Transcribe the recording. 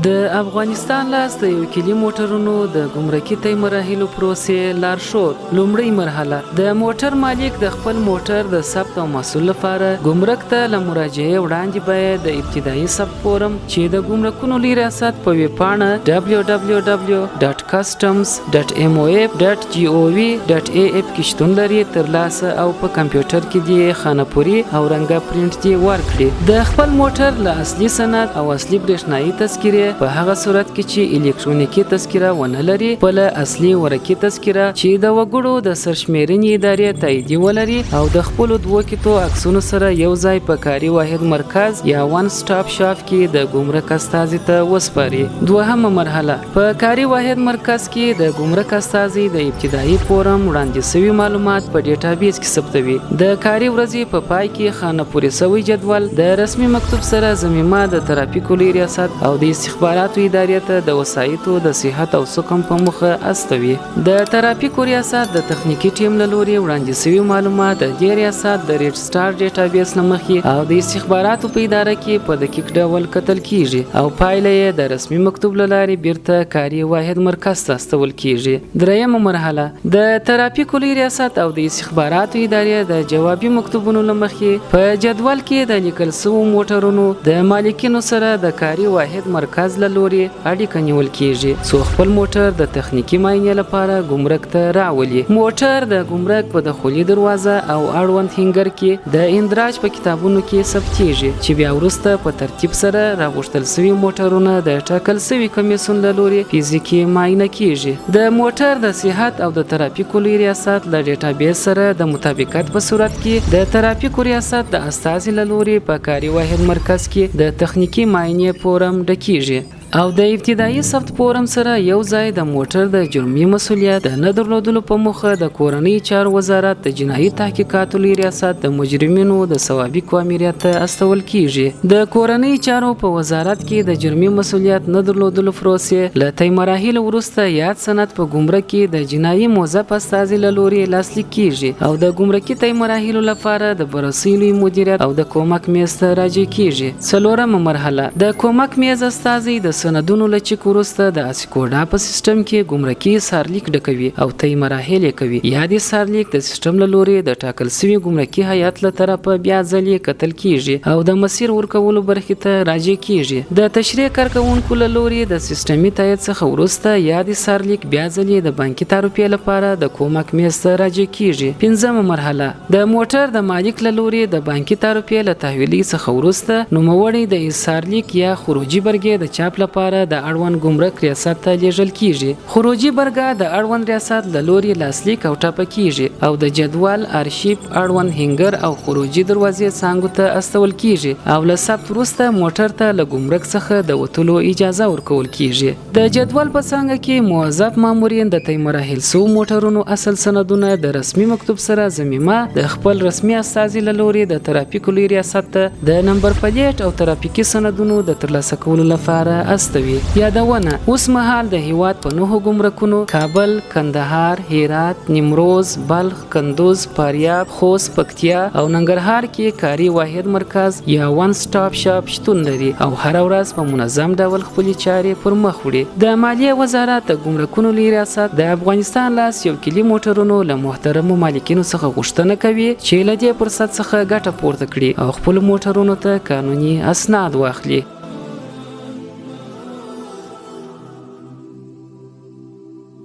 د افغانستان لاس د یو کلي موټرونو د ګمرکي طی مراحلو پروسې لارښود. لومړی مرحله: د موټر مالک د خپل موټر د ثبت او محصول لپاره ګمرک ته له مراجعې وړاندې باید د ابتدایي ثبت فورم چې د ګمرکونو لوی ریاست په ویب پاڼه www.customs.mof.gov.af کې شتون لري ترلاسه او په کمپیوټر کې دی خانه‌پوري او رنګه پرینټ دی ورکړي. د خپل موټر له اصلي سند او اصلي برېښنایي تذکرې په هغه صورت کې چې الکترونیکي تذکره ونه لري، بل اصلي ورقي تذکره چې د وګړو د سرشمیرنې ادارې تایید ولري او د خپل دوه کیتو عکسونو سره یو ځای په کاري واحد مرکز یا وان سټاپ شاپ کې د ګمرک استازي ته وسپاري. دوهمه مرحله: په کاري واحد مرکز کې د ګمرک استازي د ابتدایي فورم وړاندې شوي معلومات په ډیټابیس کې ثبتوي. د کاري ورځې په پای کې خانه‌پوري شوی جدول د رسمي مکتوب سره ضمیمه د ترافیکو لوی ریاست او د استخباراتو ادارې ته د وسایطو د صحت او سقم په مخه استوي. د ترافیکو ریاست د تخنیکی ټیم له لوري وړاندې شوي معلومات د دې ریاست د ریډ سټار ډیټابیس نه مخکې او د استخباراتو په اداره کې په دقیق ډول کتل کیږي او پایله یې د رسمي مکتوب له لارې بیرته کاري واحد مرکز ته استول کیږي. دریمه مرحله: د ترافیکو لوی ریاست او د استخباراتو ادارې د جوابي مکتوبونو له مخې په جدول کې د لیکل شوو موټرونو د مالکینو سره د کاري واحد مرکز له لوري اړیکه نیول کیږي څو خپل موټر د تخنیکی معاینې لپاره ګمرک ته راولي. موټر د ګمرک په داخلي دروازه او اړوند هنګر کې د اندراج په کتابونو کې ثبتېږي چې بیا وروسته په ترتیب سره راغوښتل شوي موټرونه د ټاکل شوي کمیسیون له لوري فزیکي معاینه کیږي. د موټر د صحت او د ترافیکو لوی ریاست له ډیټابیس سره د مطابقت په صورت کې د ترافیکو ریاست د استازي له لوري په کاري واحد مرکز کې د تخنیکی معاینې فورم ډکیږي او د ابتدایي ثبت فورم سره یو ځای د موټر د جرمي مسولیت د نه درلودلو په موخه د کورنۍ چارو وزارت د جنایي تحقیقاتو لوی ریاست د مجرمینو د ثوابتو امریت ته استول کیږي. د کورنۍ چارو په وزارت کې د جرمي مسولیت نه درلودلو پروسې له طی مراحل وروسته یاد سند په ګمرک کې د جنایي موظف استازي له لوري لاسلیک کیږي او د ګمرکي طی مراحلو لپاره د بررسۍ لوی مدیریت او د کومک میز ته راجع کیږي. څلورمه مرحله: د کومک میز استازي د سندونو له چک وروسته د اسکوډا په سیستم کې ګمرکي سرلیک ډکوي او طی مراحل یې کوي. یا د سرلیک د سیستم له لوري د ټاکل شوي ګمرکي هیئت له طرفه بیا ځلې کتل کیږي او د مسیر ورکولو برخې ته راجع کیږي. د تشریح کارکوونکو له لوري د سیستمي تایید څخه وروسته یا د سرلیک بیا ځلې د بانکي تعرفې لپاره د کومک میز ته راجع کیږي. پنځمه مرحله: د موټر د مالک له لوري د بانکي تعرفې له تحویلي څخه وروسته نوموړی د سرلیک یا خروجي برګې د چاپ لپاره د اړوند ګمرک ریاست ته لیږل کیږي. خروجي برګه د اړوند ریاست له لوري لاسلیک او ټاپه کیږي او د جدول، ارشیف، اړوند هنګر او خروجي دروازې څانګو ته استول کیږي او له ثبت وروسته موټر ته له ګمرک څخه د وتلو اجازه ورکول کیږي. د جدول په څانګه کې موظف مامورین د طی مراحل سو موټرونو اصل سندونه د رسمي مکتوب سره ضمیمه د خپل رسمي استازي له لوري د ترافیکو لوی ریاست ته د نمبر پلیټ او ترافیکي سندونو د ترلاسه کولو لپاره استوي. یادونه: اوس مهال د هیواد په 9 ګمرکونو کابل، کندهار، هرات، نیمروز، بلخ، کندوز، فاریاب، خوست، پکتیا او ننګرهار کې کاري واحد مرکز یا وان سټاپ شاپ شتون لري او هر ورځ په منظم ډول خپل چارې پر مخ وړي. د مالیې وزارت د ګمرکونو لوی ریاست د افغانستان لاس یو کلي موټرونو له محترمو مالکینو څخه غوښتنه کوي چې له دې فرصت څخه ګټه پورته کړي او خپل موټرونو ته قانوني اسناد واخلي.